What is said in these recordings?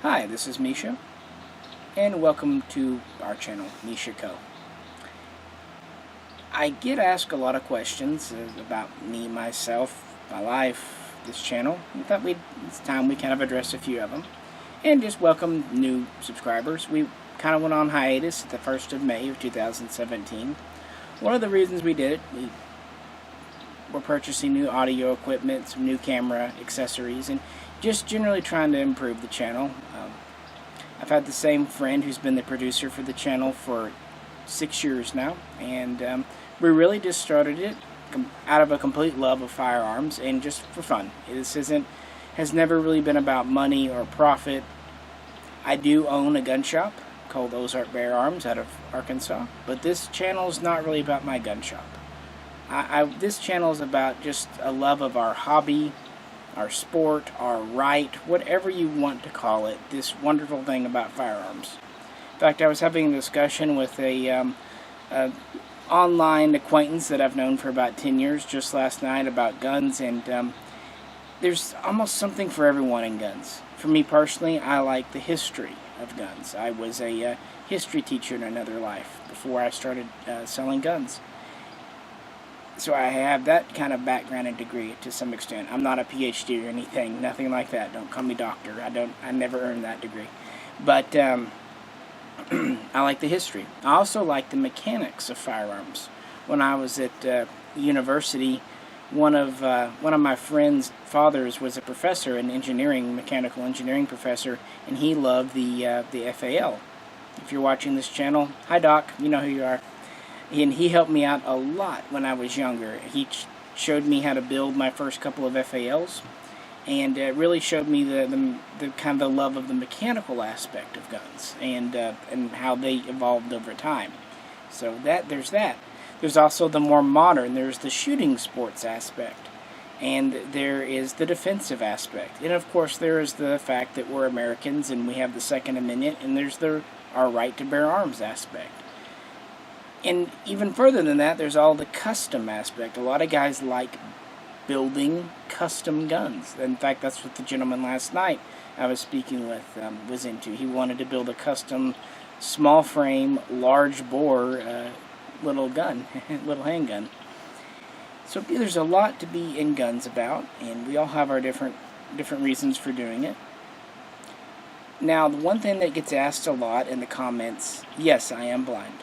Hi, this is Misha, and welcome to our channel, Mishaco. I get asked a lot of questions about me, myself, my life, this channel. I thought it's time we kind of address a few of them, and just welcome new subscribers. We kind of went on hiatus at the 1st of May of 2017. One of the reasons we did it, we were purchasing new audio equipment, some new camera accessories, and just generally trying to improve the channel. I've had the same friend who's been the producer for the channel for 6 years now, and we really just started it out of a complete love of firearms and just for fun. This has never really been about money or profit. I do own a gun shop called Ozark Bear Arms out of Arkansas, but this channel is not really about my gun shop. This channel is about just a love of our hobby, our sport, our right, whatever you want to call it, this wonderful thing about firearms. In fact, I was having a discussion with a online acquaintance that I've known for about 10 years just last night about guns, and there's almost something for everyone in guns. For me personally, I like the history of guns. I was a history teacher in another life before I started selling guns. So I have that kind of background and degree to some extent. I'm not a PhD or anything, nothing like that. Don't call me doctor. I never earned that degree. But I like the history. I also like the mechanics of firearms. When I was at university, one of my friend's fathers was a professor in engineering, mechanical engineering professor, and he loved the FAL. If you're watching this channel, hi Doc, you know who you are. And he helped me out a lot when I was younger. He showed me how to build my first couple of FALs, and really showed me the kind of the love of the mechanical aspect of guns and how they evolved over time. So there's that. There's also the more modern. There's the shooting sports aspect, and there is the defensive aspect, and of course there is the fact that we're Americans and we have the Second Amendment, and there's our right to bear arms aspect. And even further than that, there's all the custom aspect. A lot of guys like building custom guns. In fact, that's what the gentleman last night I was speaking with was into. He wanted to build a custom, small frame, large bore little gun, little handgun. So there's a lot to be in guns about, and we all have our different reasons for doing it. Now, the one thing that gets asked a lot in the comments, yes, I am blind.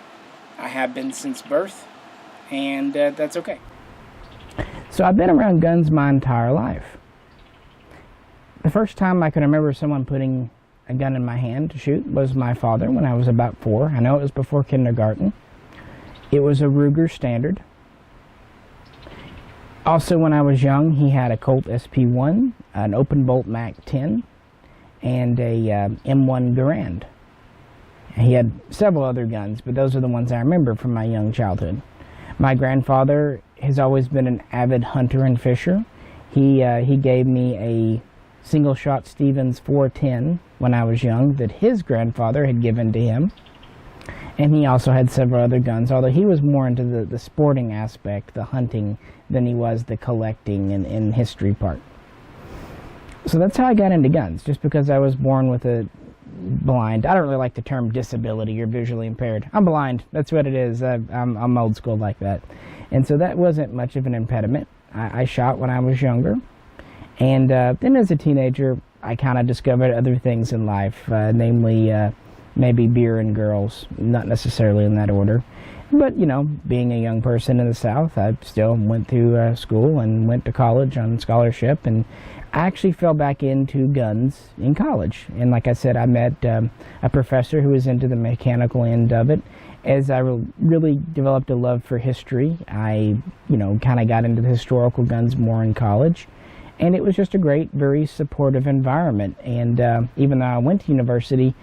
I have been since birth, and that's okay. So I've been around guns my entire life. The first time I can remember someone putting a gun in my hand to shoot was my father when I was about 4. I know it was before kindergarten. It was a Ruger Standard. Also, when I was young, he had a Colt SP1, an open bolt Mac 10, and a M1 Garand. He had several other guns, but those are the ones I remember from my young childhood. My grandfather has always been an avid hunter and fisher. He gave me a single-shot Stevens 410 when I was young that his grandfather had given to him. And he also had several other guns, although he was more into the sporting aspect, the hunting, than he was the collecting and history part. So that's how I got into guns, just because I was born with a blind. I don't really like the term disability or visually impaired. I'm blind. That's what it is. I'm old school like that. And so that wasn't much of an impediment. I shot when I was younger. And then as a teenager, I kind of discovered other things in life, namely maybe beer and girls, not necessarily in that order. But, you know, being a young person in the South, I still went through school and went to college on scholarship, and I actually fell back into guns in college. And like I said, I met a professor who was into the mechanical end of it. As I really developed a love for history, I, kind of got into the historical guns more in college. And it was just a great, very supportive environment. And even though I went to university,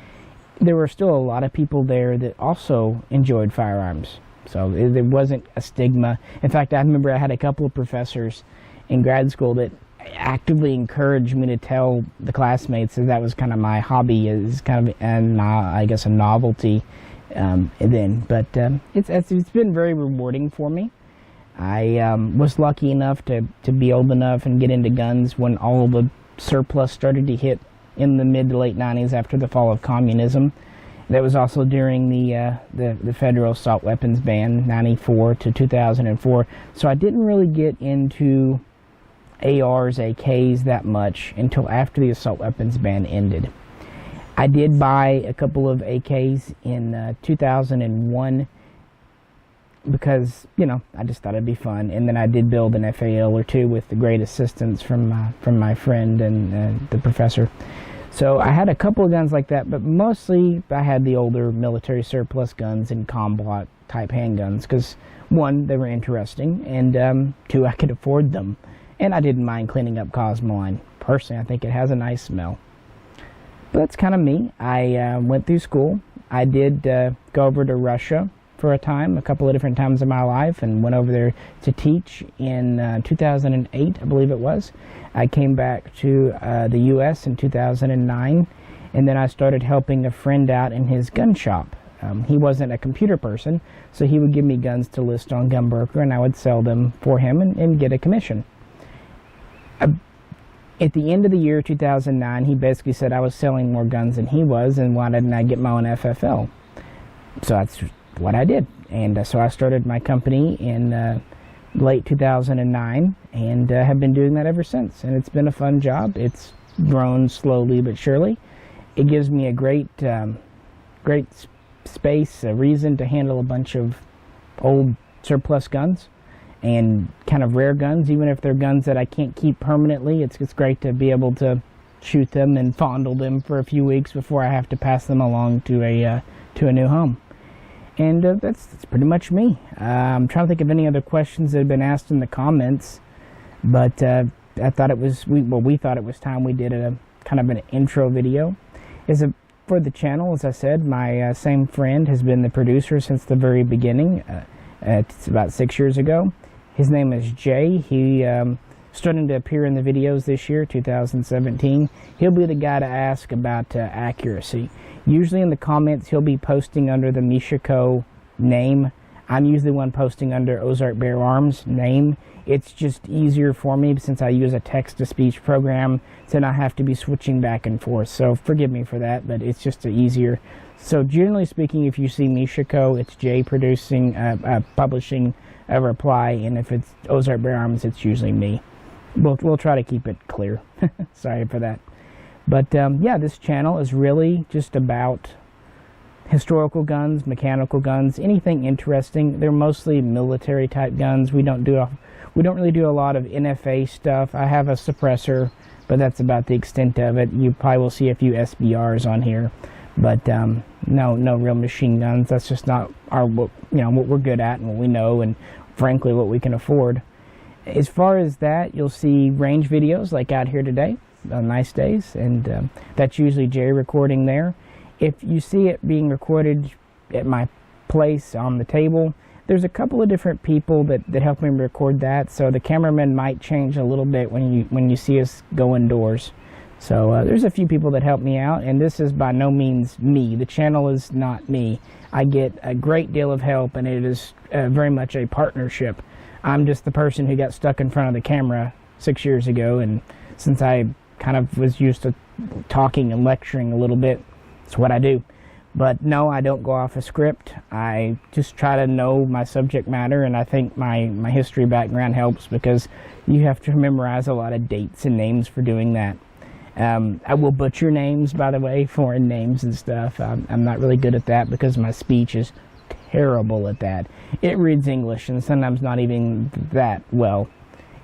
there were still a lot of people there that also enjoyed firearms. So there wasn't a stigma. In fact, I remember I had a couple of professors in grad school that actively encouraged me to tell the classmates that that was kind of my hobby, is kind of, I guess, a novelty then. But it's been very rewarding for me. I was lucky enough to be old enough and get into guns when all the surplus started to hit in the mid to late 90s after the fall of communism. That was also during the federal assault weapons ban, 94 to 2004. So I didn't really get into ARs, AKs that much until after the assault weapons ban ended. I did buy a couple of AKs in 2001 because, you know, I just thought it'd be fun. And then I did build an FAL or two with the great assistance from my friend and the professor. So I had a couple of guns like that, but mostly I had the older military surplus guns and combat type handguns because, one, they were interesting, and two, I could afford them. And I didn't mind cleaning up Cosmoline. Personally, I think it has a nice smell. But that's kind of me. I went through school. I did go over to Russia for a time, a couple of different times in my life, and went over there to teach in 2008, I believe it was. I came back to the U.S. in 2009, and then I started helping a friend out in his gun shop. He wasn't a computer person, so he would give me guns to list on Gunbroker, and I would sell them for him and get a commission. At the end of the year 2009, he basically said I was selling more guns than he was, and why didn't I get my own FFL? So that's what I did, and so I started my company in late 2009, and have been doing that ever since, and it's been a fun job. It's grown slowly but surely. It gives me a great space, a reason to handle a bunch of old surplus guns and kind of rare guns, even if they're guns that I can't keep permanently. It's great to be able to shoot them and fondle them for a few weeks before I have to pass them along to a new home. And that's pretty much me. I'm trying to think of any other questions that have been asked in the comments, but I thought it was, we thought it was time we did a kind of an intro video. For the channel, as I said, my same friend has been the producer since the very beginning. It's about 6 years ago. His name is Jay. He starting to appear in the videos this year, 2017. He'll be the guy to ask about accuracy. Usually in the comments, he'll be posting under the Mishaco name. I'm usually one posting under Ozark Bear Arms name. It's just easier for me since I use a text-to-speech program to not have to be switching back and forth. So forgive me for that, but it's just easier. So generally speaking, if you see Mishaco, it's Jay producing, publishing a reply, and if it's Ozark Bear Arms, it's usually me. We'll try to keep it clear. Sorry for that. But yeah, this channel is really just about historical guns, mechanical guns, anything interesting. They're mostly military type guns. We don't really do a lot of NFA stuff. I have a suppressor, but that's about the extent of it. You probably will see a few SBRs on here, but no real machine guns. That's just not what we're good at and what we know, and frankly what we can afford. As far as that, you'll see range videos like out here today on nice days, and that's usually Jay recording there. If you see it being recorded at my place on the table, there's a couple of different people that help me record that, so the cameraman might change a little bit when you see us go indoors. So there's a few people that help me out, and this is by no means me. The channel is not me. I get a great deal of help, and it is very much a partnership. I'm just the person who got stuck in front of the camera 6 years ago, and since I kind of was used to talking and lecturing a little bit, it's what I do. But no, I don't go off a script. I just try to know my subject matter, and I think my history background helps because you have to memorize a lot of dates and names for doing that. I will butcher names, by the way, foreign names and stuff. I'm not really good at that because my speech is terrible at that. It reads English and sometimes not even that well.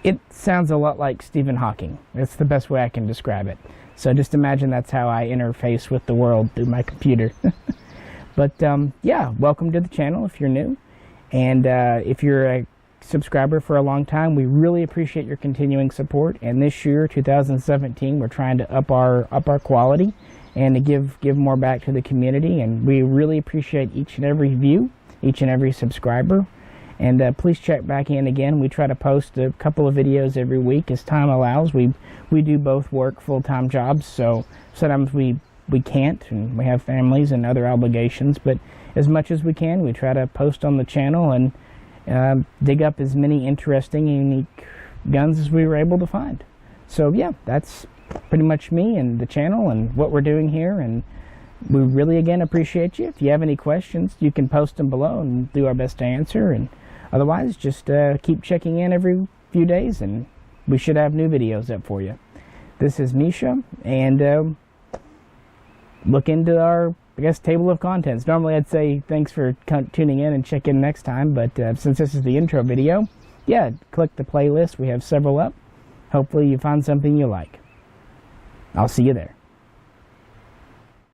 It sounds a lot like Stephen Hawking. That's the best way I can describe it. So just imagine that's how I interface with the world through my computer. But yeah, welcome to the channel if you're new. And if you're a subscriber for a long time, we really appreciate your continuing support. And this year, 2017, we're trying to up our quality and to give more back to the community. And we really appreciate each and every view, each and every subscriber. And please check back in again. We try to post a couple of videos every week as time allows. We do both work full-time jobs, so sometimes we can't, and we have families and other obligations. But as much as we can, we try to post on the channel and dig up as many interesting and unique guns as we were able to find. So yeah, that's pretty much me and the channel and what we're doing here, and we really again appreciate you. If you have any questions, you can post them below and do our best to answer, and otherwise just keep checking in every few days and we should have new videos up for you. This is Misha, and look into our, I guess, table of contents. Normally I'd say thanks for tuning in and check in next time, but since this is the intro video, yeah, click the playlist. We have several up. Hopefully you find something you like. I'll see you there.